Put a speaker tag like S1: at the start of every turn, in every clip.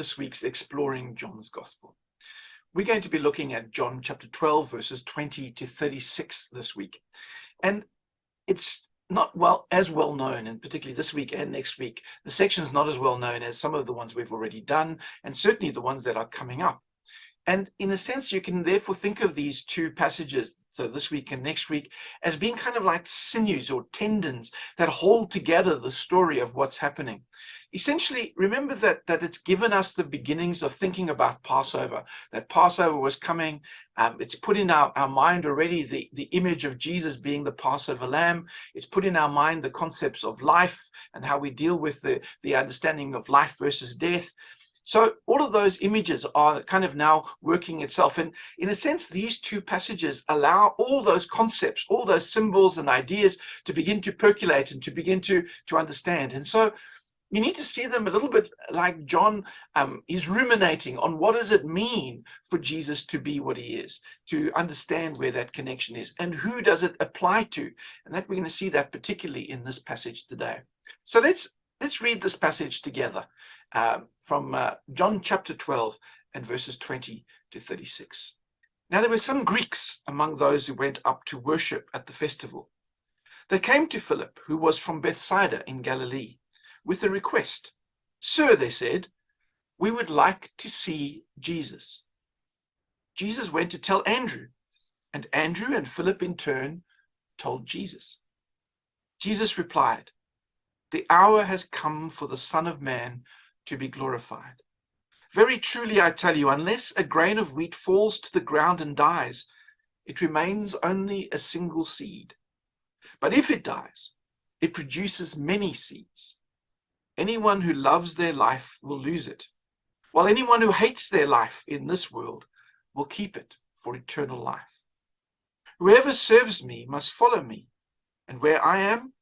S1: this week's Exploring John's Gospel. We're going to be looking at John chapter 12, verses 20 to 36 this week. And it's not as well known, and particularly this week and next week, the section's not as well known as some of the ones we've already done, and certainly the ones that are coming up. And in a sense, you can therefore think of these two passages, so this week and next week, as being kind of like sinews or tendons that hold together the story of what's happening. Essentially, remember that it's given us the beginnings of thinking about Passover, that Passover was coming. It's put in our mind already the image of Jesus being the Passover lamb. It's put in our mind the concepts of life and how we deal with the understanding of life versus death. So all of those images are kind of now working itself. And in a sense, these two passages allow all those concepts, all those symbols and ideas to begin to percolate and to begin to understand. And so you need to see them a little bit like John is ruminating on what does it mean for Jesus to be what he is, to understand where that connection is, and who does it apply to. And that we're going to see that particularly in this passage today. So let's read this passage together from John chapter 12 and verses 20 to 36. Now there were some Greeks among those who went up to worship at the festival. They came to Philip, who was from Bethsaida in Galilee, with a request. "Sir," they said, "we would like to see Jesus." Jesus went to tell Andrew, and Andrew and Philip in turn told Jesus. Jesus replied, "The hour has come for the Son of Man to be glorified. Very truly I tell you, unless a grain of wheat falls to the ground and dies, it remains only a single seed. But if it dies, it produces many seeds. Anyone who loves their life will lose it, while anyone who hates their life in this world will keep it for eternal life. Whoever serves me must follow me, and where I am,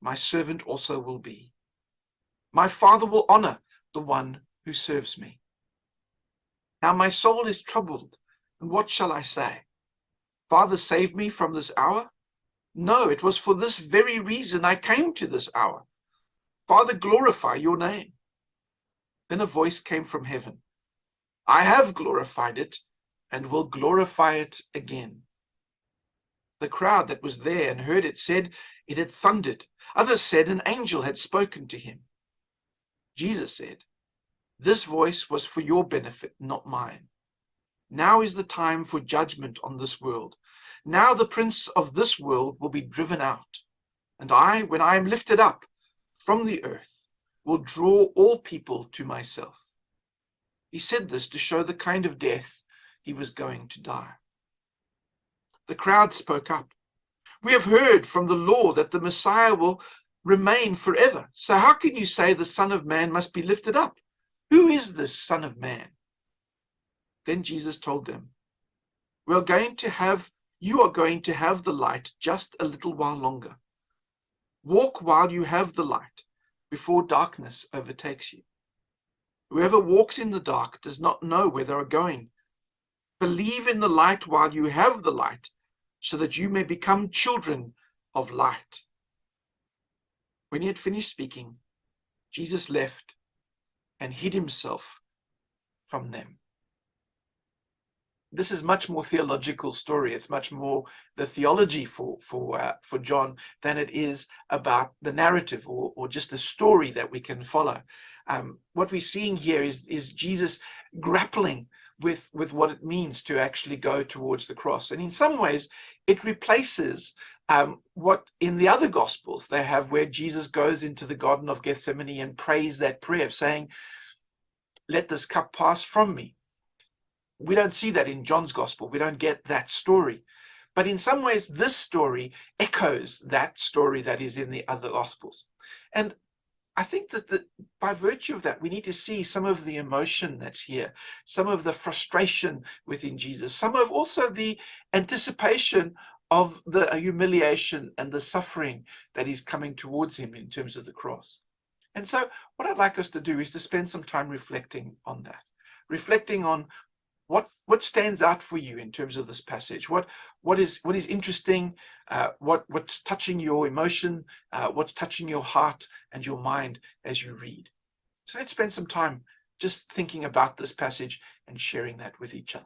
S1: my servant also will be. My Father will honor the one who serves me. Now my soul is troubled, and what shall I say? Father, save me from this hour? No, it was for this very reason I came to this hour. Father, glorify your name." Then a voice came from heaven. "I have glorified it, and will glorify it again." The crowd that was there and heard it said it had thundered. Others said an angel had spoken to him. Jesus said, "This voice was for your benefit, not mine. Now is the time for judgment on this world. Now the prince of this world will be driven out. And I, when I am lifted up from the earth, will draw all people to myself." He said this to show the kind of death he was going to die. The crowd spoke up. "We have heard from the law that the Messiah will remain forever. So how can you say the Son of Man must be lifted up? Who is this Son of Man?" Then Jesus told them, You are going to have the light just a little while longer. Walk while you have the light, before darkness overtakes you. Whoever walks in the dark does not know where they are going. Believe in the light while you have the light, so that you may become children of light. When he had finished speaking, Jesus left and hid himself from them. This is much more theological story. It's much more the theology for John than it is about the narrative or just the story that we can follow. What we're seeing here is Jesus grappling with what it means to actually go towards the cross. And in some ways, it replaces what in the other Gospels they have, where Jesus goes into the Garden of Gethsemane and prays that prayer of saying, "Let this cup pass from me." We don't see that in John's Gospel. We don't get that story. But in some ways, this story echoes that story that is in the other Gospels. And I think that by virtue of that, we need to see some of the emotion that's here, some of the frustration within Jesus, some of also the anticipation of the humiliation and the suffering that is coming towards him in terms of the cross. And so what I'd like us to do is to spend some time reflecting on that, reflecting on what stands out for you in terms of this passage? What is interesting? What's touching your emotion? What's touching your heart and your mind as you read? So let's spend some time just thinking about this passage and sharing that with each other.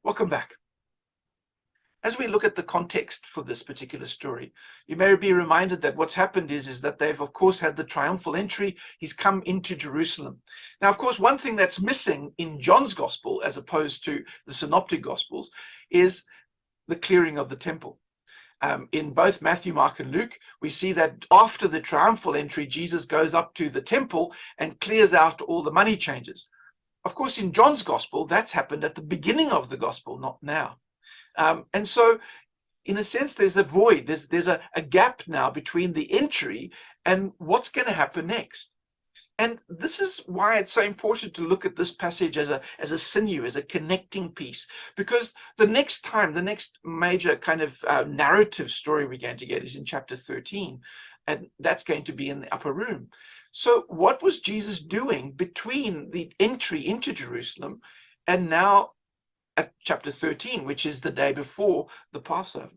S1: Welcome back. As we look at the context for this particular story, you may be reminded that what's happened is that they've, of course, had the triumphal entry. He's come into Jerusalem. Now, of course, one thing that's missing in John's gospel, as opposed to the synoptic gospels, is the clearing of the temple. In both Matthew, Mark, and Luke, we see that after the triumphal entry, Jesus goes up to the temple and clears out all the money changers. Of course, in John's gospel, that's happened at the beginning of the gospel, not now. And so, in a sense, there's a void. There's a gap now between the entry and what's going to happen next. And this is why it's so important to look at this passage as a sinew, as a connecting piece, because the next major kind of narrative story we're going to get is in chapter 13, and that's going to be in the upper room. So what was Jesus doing between the entry into Jerusalem and now at chapter 13, which is the day before the Passover?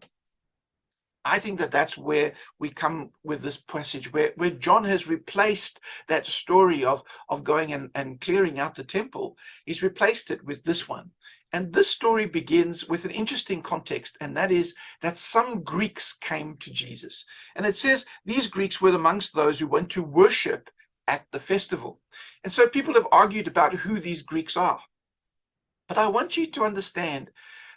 S1: I think that that's where we come with this passage, where John has replaced that story of going and clearing out the temple. He's replaced it with this one. And this story begins with an interesting context, and that is that some Greeks came to Jesus. And it says these Greeks were amongst those who went to worship at the festival. And so people have argued about who these Greeks are. But I want you to understand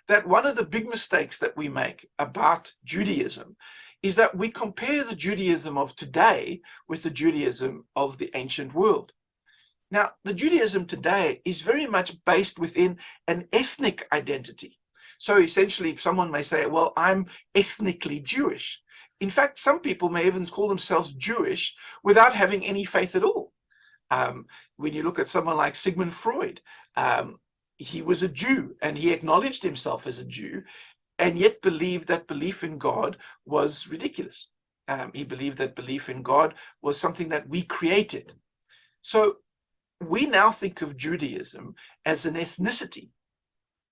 S1: that one of the big mistakes that we make about Judaism is that we compare the Judaism of today with the Judaism of the ancient world. Now, the Judaism today is very much based within an ethnic identity. So essentially, someone may say, well, I'm ethnically Jewish. In fact, some people may even call themselves Jewish without having any faith at all. When you look at someone like Sigmund Freud, he was a Jew and he acknowledged himself as a Jew, and yet believed that belief in God was ridiculous. He believed that belief in God was something that we created. So we now think of Judaism as an ethnicity.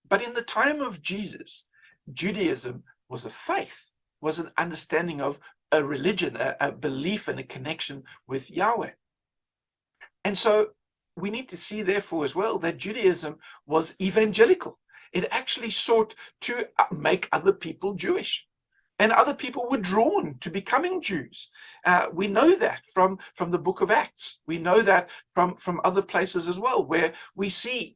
S1: But in the time of Jesus, Judaism was a faith, was an understanding of a religion, a belief and a connection with Yahweh. And so we need to see, therefore, as well, that Judaism was evangelical. It actually sought to make other people Jewish. And other people were drawn to becoming Jews. We know that from the book of Acts. We know that from other places as well, where we see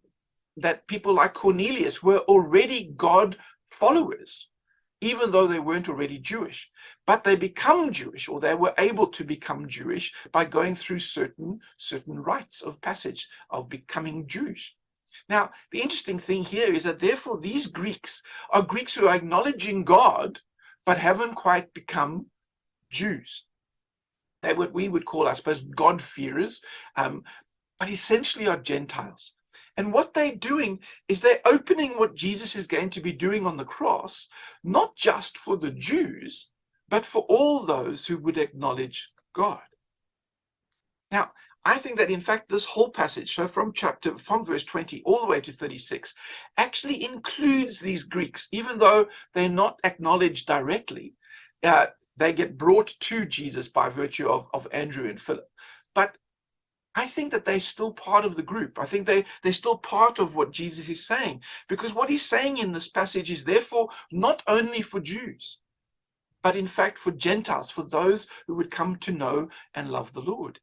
S1: that people like Cornelius were already God followers, even though they weren't already Jewish. But they become Jewish, or they were able to become Jewish by going through certain rites of passage of becoming Jews. Now, the interesting thing here is that therefore these Greeks are Greeks who are acknowledging God, but haven't quite become Jews. They're what we would call, I suppose, God-fearers, but essentially are Gentiles. And what they're doing is they're opening what Jesus is going to be doing on the cross, not just for the Jews, but for all those who would acknowledge God. Now, I think that in fact this whole passage, so from verse 20 all the way to 36, actually includes these Greeks, even though they're not acknowledged directly. They get brought to Jesus by virtue of Andrew and Philip. But I think that they're still part of the group. I think they're still part of what Jesus is saying, because what he's saying in this passage is therefore not only for Jews, but in fact for Gentiles, for those who would come to know and love the Lord.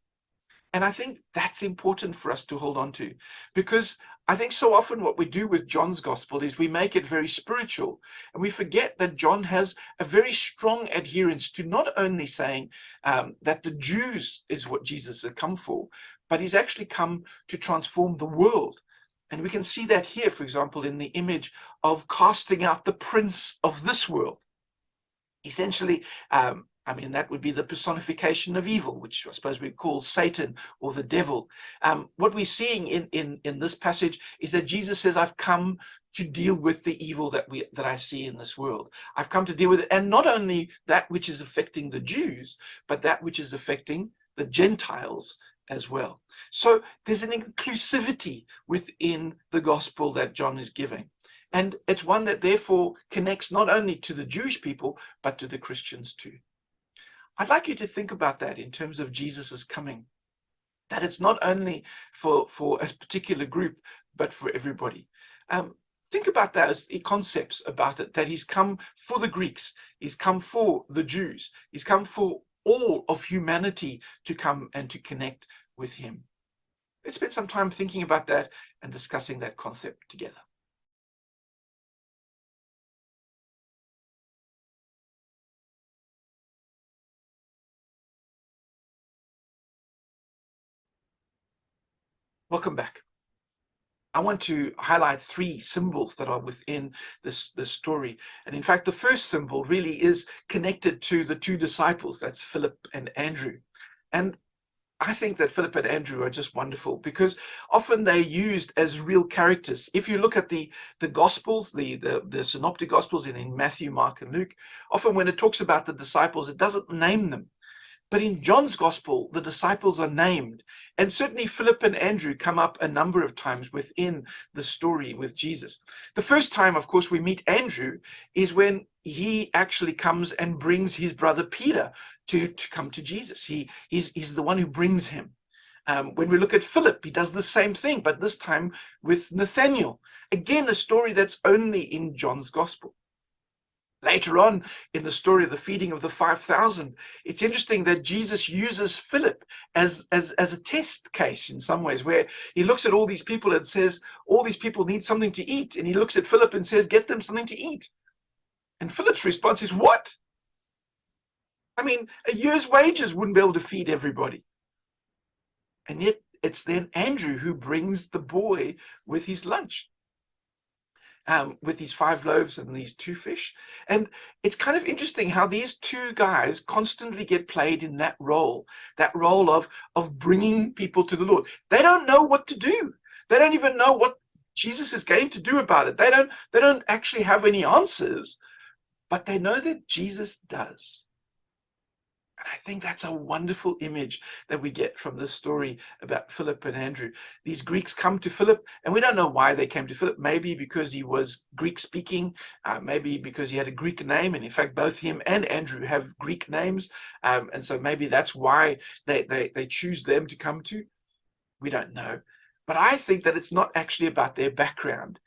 S1: And I think that's important for us to hold on to, because I think so often what we do with John's gospel is we make it very spiritual, and we forget that John has a very strong adherence to not only saying that the Jews is what Jesus has come for, but he's actually come to transform the world. And we can see that here, for example, in the image of casting out the prince of this world. Essentially, that would be the personification of evil, which I suppose we call Satan or the devil. What we're seeing in this passage is that Jesus says, I've come to deal with the evil that I see in this world. I've come to deal with it, and not only that which is affecting the Jews, but that which is affecting the Gentiles as well. So there's an inclusivity within the gospel that John is giving. And it's one that therefore connects not only to the Jewish people, but to the Christians too. I'd like you to think about that in terms of Jesus's coming, that it's not only for a particular group, but for everybody. Think about those concepts about it, that he's come for the Greeks, he's come for the Jews, he's come for all of humanity to come and to connect with him. Let's spend some time thinking about that and discussing that concept together. Welcome back. I want to highlight three symbols that are within this story. And in fact, the first symbol really is connected to the two disciples. That's Philip and Andrew. And I think that Philip and Andrew are just wonderful because often they're used as real characters. If you look at the Gospels, the Synoptic Gospels in Matthew, Mark, and Luke, often when it talks about the disciples, it doesn't name them. But in John's Gospel, the disciples are named. And certainly Philip and Andrew come up a number of times within the story with Jesus. The first time, of course, we meet Andrew is when he actually comes and brings his brother Peter to come to Jesus. He's the one who brings him. When we look at Philip, he does the same thing, but this time with Nathanael. Again, a story that's only in John's Gospel. Later on in the story of the feeding of the 5,000, it's interesting that Jesus uses Philip as a test case in some ways, where he looks at all these people and says, all these people need something to eat. And he looks at Philip and says, get them something to eat. And Philip's response is, what? I mean, a year's wages wouldn't be able to feed everybody. And yet it's then Andrew who brings the boy with his lunch. With these 5 loaves and these 2 fish. And it's kind of interesting how these two guys constantly get played in that role of bringing people to the Lord. They don't know what to do. They don't even know what Jesus is going to do about it. They don't actually have any answers, but they know that Jesus does. And I think that's a wonderful image that we get from this story about Philip and Andrew. These Greeks come to Philip, and we don't know why they came to Philip. Maybe because he was Greek speaking, maybe because he had a Greek name. And in fact, both him and Andrew have Greek names. And so maybe that's why they choose them to come to. We don't know. But I think that it's not actually about their background.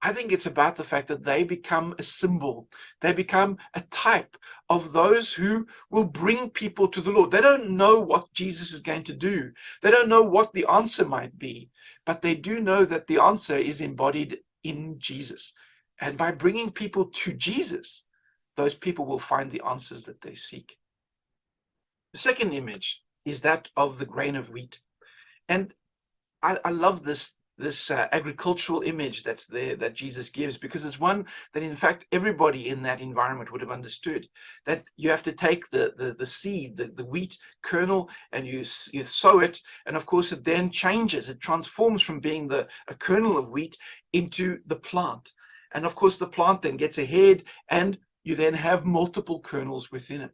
S1: I think it's about the fact that they become a symbol. They become a type of those who will bring people to the Lord. They don't know what Jesus is going to do. They don't know what the answer might be, but they do know that the answer is embodied in Jesus. And by bringing people to Jesus, those people will find the answers that they seek. The second image is that of the grain of wheat. And I love this agricultural image that's there that Jesus gives, because it's one that in fact everybody in that environment would have understood, that you have to take the seed, the wheat kernel, and you sow it, and of course it then changes, it transforms from being a kernel of wheat into the plant, and of course the plant then gets ahead and you then have multiple kernels within it.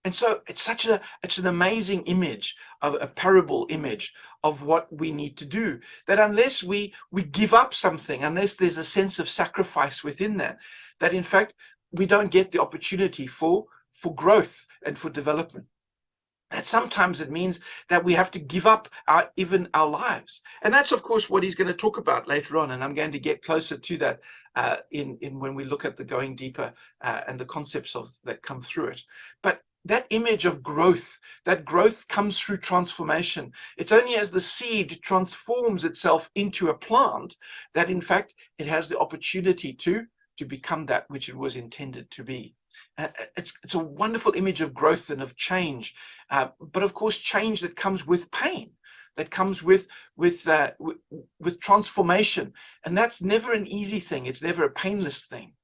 S1: And so it's an amazing image, of a parable image of what we need to do, that unless we give up something, unless there's a sense of sacrifice within that in fact we don't get the opportunity for growth and for development. And sometimes it means that we have to give up even our lives. And that's, of course, what he's going to talk about later on. And I'm going to get closer to that in when we look at the going deeper and the concepts that come through it. But that image of growth, that growth comes through transformation. It's only as the seed transforms itself into a plant that, in fact, it has the opportunity to become that which it was intended to be. It's a wonderful image of growth and of change, but of course change that comes with pain, that comes with transformation, and that's never an easy thing. It's never a painless thing.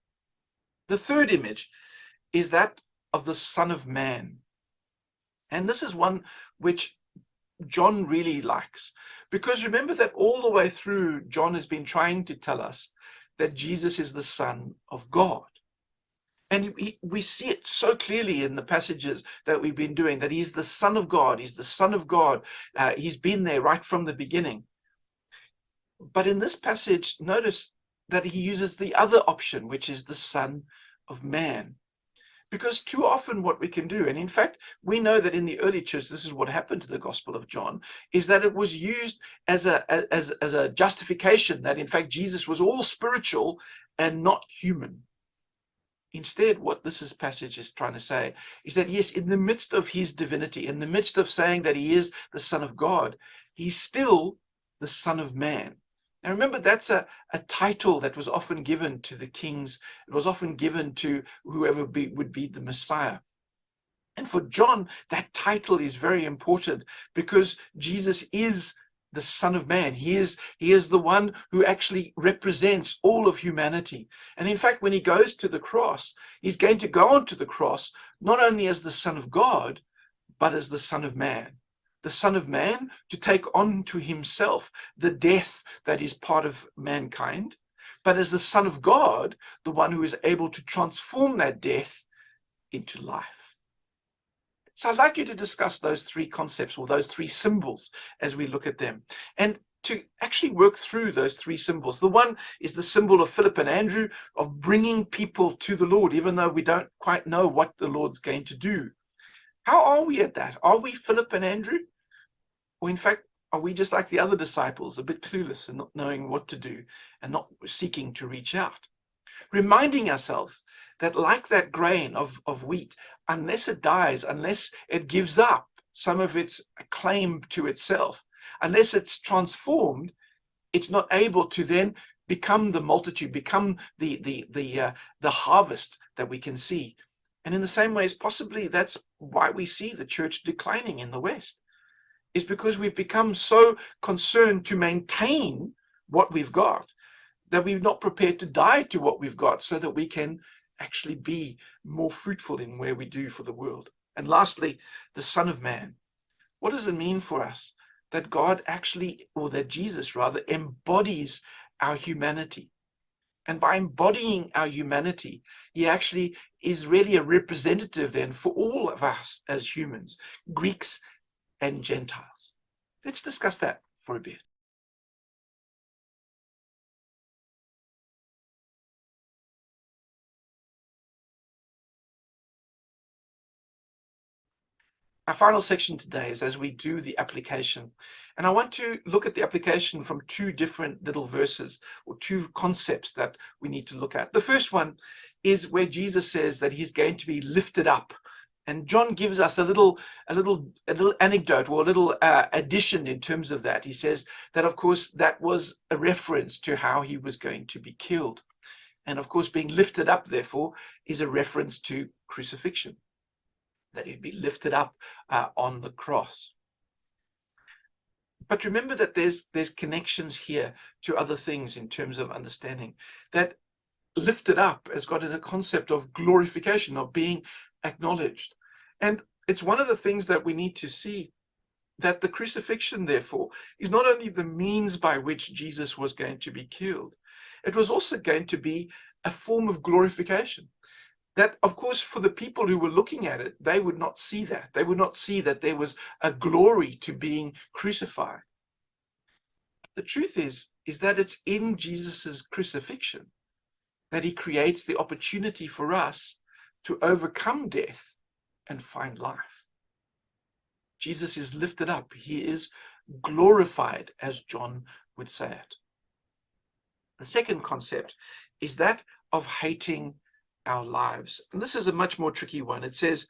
S1: The third image is that of the Son of Man, and this is one which John really likes, because remember that all the way through John has been trying to tell us that Jesus is the Son of God. And we see it so clearly in the passages that we've been doing, that he's the Son of God. He's the Son of God. He's been there right from the beginning. But in this passage, notice that he uses the other option, which is the Son of Man. Because too often what we can do, and in fact, we know that in the early church, this is what happened to the Gospel of John, is that it was used as a justification that in fact Jesus was all spiritual and not human. Instead, what this passage is trying to say is that yes, in the midst of his divinity, in the midst of saying that he is the Son of God, he's still the Son of Man. Now remember, that's a title that was often given to the kings. It was often given to whoever would be the Messiah. And for John, that title is very important because Jesus is the Son of Man. He is the one who actually represents all of humanity. And in fact, when he goes to the cross, he's going to go onto the cross not only as the Son of God, but as the Son of Man. The Son of Man to take on to himself the death that is part of mankind, but as the Son of God, the one who is able to transform that death into life. So I'd like you to discuss those three concepts, or those three symbols, as we look at them, and to actually work through those three symbols. The one is the symbol of Philip and Andrew, of bringing people to the Lord, even though we don't quite know what the Lord's going to do. How are we at that? Are we Philip and Andrew? Or in fact, are we just like the other disciples, a bit clueless and not knowing what to do and not seeking to reach out? Reminding ourselves that like that grain of wheat, unless it dies, unless it gives up some of its claim to itself, unless it's transformed, it's not able to then become the multitude, become the harvest that we can see. And in the same way, as possibly that's why we see the church declining in the West, is because we've become so concerned to maintain what we've got that we're not prepared to die to what we've got so that we can actually be more fruitful in where we do for the world. And lastly, the Son of Man. What does it mean for us that God actually, or that Jesus rather, embodies our humanity? And by embodying our humanity, he actually is really a representative then for all of us as humans, Greeks and Gentiles. Let's discuss that for a bit. Our final section today is as we do the application. And I want to look at the application from two different little verses, or two concepts that we need to look at. The first one is where Jesus says that he's going to be lifted up. And John gives us a little anecdote, or a little addition in terms of that. He says that, of course, that was a reference to how he was going to be killed. And of course, being lifted up, therefore, is a reference to crucifixion, that he'd be lifted up on the cross. But remember that there's connections here to other things in terms of understanding that lifted up has got a concept of glorification, of being acknowledged. And it's one of the things that we need to see, that the crucifixion, therefore, is not only the means by which Jesus was going to be killed, it was also going to be a form of glorification. That, of course, for the people who were looking at it, they would not see that. They would not see that there was a glory to being crucified. The truth is that it's in Jesus's crucifixion that he creates the opportunity for us to overcome death and find life. Jesus is lifted up. He is glorified, as John would say it. The second concept is that of hating our lives. And this is a much more tricky one. It says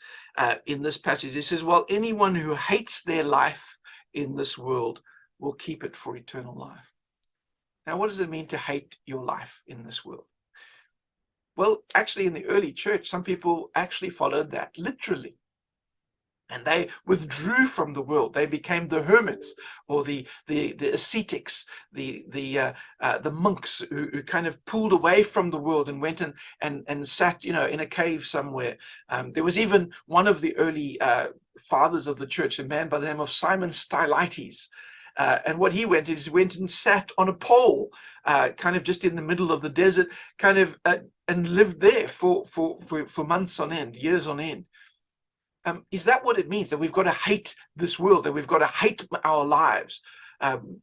S1: in this passage, it says, well, anyone who hates their life in this world will keep it for eternal life. Now, what does it mean to hate your life in this world? Well, actually, in the early church, some people actually followed that literally. And they withdrew from the world. They became the hermits, or the ascetics, the monks who kind of pulled away from the world and went and sat, in a cave somewhere. There was even one of the early fathers of the church, a man by the name of Simon Stylites. And what he went is went and sat on a pole, kind of just in the middle of the desert, kind of, and lived there for months on end, years on end. Is that what it means, that we've got to hate this world, that we've got to hate our lives? And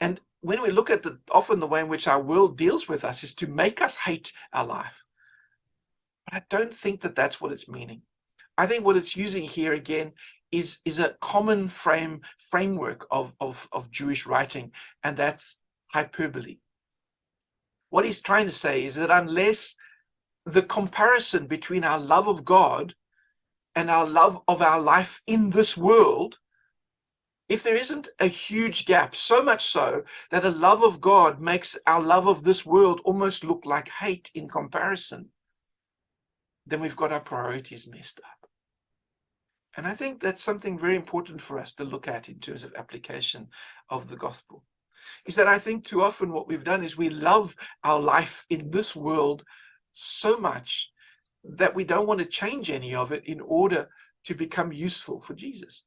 S1: And when we look at often the way in which our world deals with us is to make us hate our life. But I don't think that that's what it's meaning. I think what it's using here again is a common framework of Jewish writing, and that's hyperbole. What he's trying to say is that unless the comparison between our love of God and our love of our life in this world, if there isn't a huge gap, so much so that a love of God makes our love of this world almost look like hate in comparison, then we've got our priorities messed up. And I think that's something very important for us to look at in terms of application of the gospel. Is that I think too often what we've done is we love our life in this world so much that we don't want to change any of it in order to become useful for Jesus,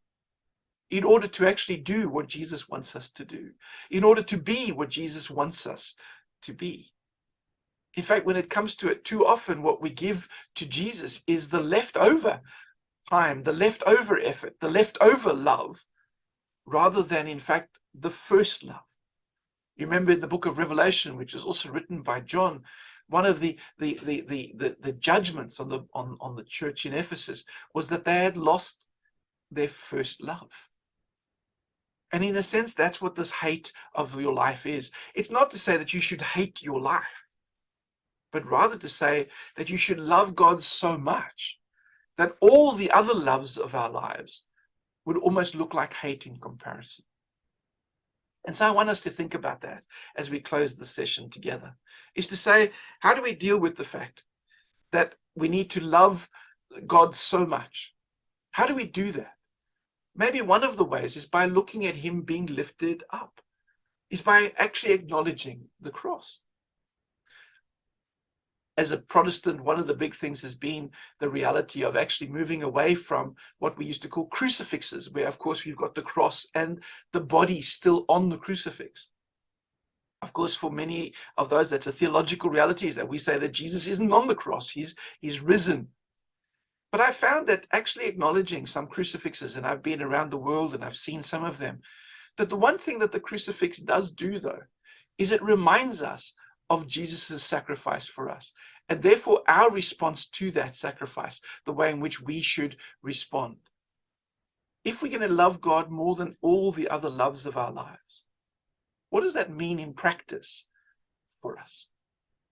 S1: in order to actually do what Jesus wants us to do, in order to be what Jesus wants us to be. In fact, when it comes to it, too often what we give to Jesus is the leftover time, the leftover effort, the leftover love, rather than, in fact, the first love. You remember in the book of Revelation, which is also written by John, one of the judgments on the church in Ephesus was that they had lost their first love. And in a sense, that's what this hate of your life is. It's not to say that you should hate your life, but rather to say that you should love God so much that all the other loves of our lives would almost look like hate in comparison. And so I want us to think about that as we close the session together, is to say, how do we deal with the fact that we need to love God so much? How do we do that? Maybe one of the ways is by looking at him being lifted up, is by actually acknowledging the cross. As a Protestant, one of the big things has been the reality of actually moving away from what we used to call crucifixes, where, of course, we've got the cross and the body still on the crucifix. Of course, for many of those, that's a theological reality, is that we say that Jesus isn't on the cross, he's risen. But I found that actually acknowledging some crucifixes, and I've been around the world and I've seen some of them, that the one thing that the crucifix does do, though, is it reminds us of Jesus' sacrifice for us, and therefore our response to that sacrifice, the way in which we should respond. If we're going to love God more than all the other loves of our lives, what does that mean in practice for us?